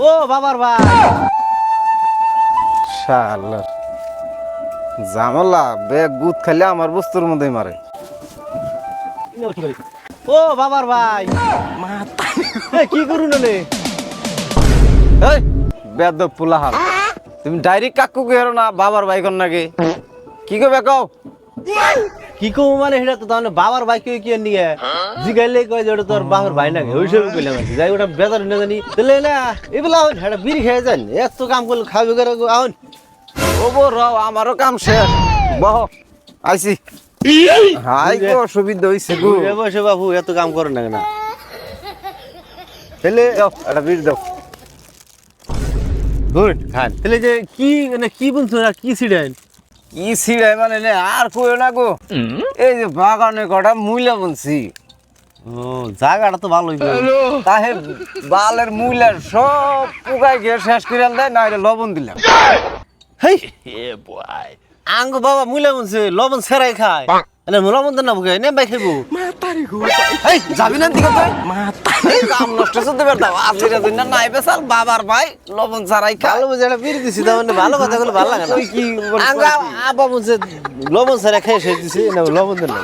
ও বাবার ভাই শালা জামালা বেগ গুদ খাইলে আমার বস্তুর মধ্যে মারে। ও বাবার ভাই কি করুন এই বেদ পুলাহাল তুমি ডাইরেক্ট কাকু কেরো না বাবার ভাই কর নাকি কি কবে কও? কি কো মানে সেটা তো তাহলে বাবার ভাই কেউ কি নিয়ে জিগাইলে কয় যে ওটা তোর বাবার ভাই নাকি ওই সব কইলাম আর কি। যাই ওটা বেজার না জানি তাহলে না এবেলা আউন হেটা বিড়ি খেয়ে যান এত কাম করলে খাবে করে আউন ও বো রাও আমারও কাম শেষ বহ আইছি। হাই গো অসুবিধা হইছে গো। বুঝে বসে বাবু এত কাম করে না না তাহলে দাও একটা বিড়ি দাও। গুড খান তাহলে যে কি মানে কি বলছো না কি ছিড়েন কি ছিড়াই মানে নে আর কইও না গো। এই যে বাগানে কটা মুইলা বলছি ও জায়গাটা তো ভালোই তাহে বালের মুইলার সব পুকাই গিয়ে শেষ করে দেয় না লবণ দিলাম। হেই আঙ্গ বাবা মুইলা বলছে লবণ সেরাই খায় মানে লবণ তো না বুকে নে ভাই খাইবো এই যাবি না দিকে তুই এই কাম নষ্ট করতে পারতাম আসলে দিন না নাই বেসাল বাবার ভাই লবণ ছাড়াই খা। ভালো বুঝে একটা বিড়ি দিছি তার মানে ভালো কথা গুলো ভালো লাগে না তুই কি আঙ্গ আবা বলছে লবণ সেরাই খেয়ে শেষ দিছি না লবণ দেন না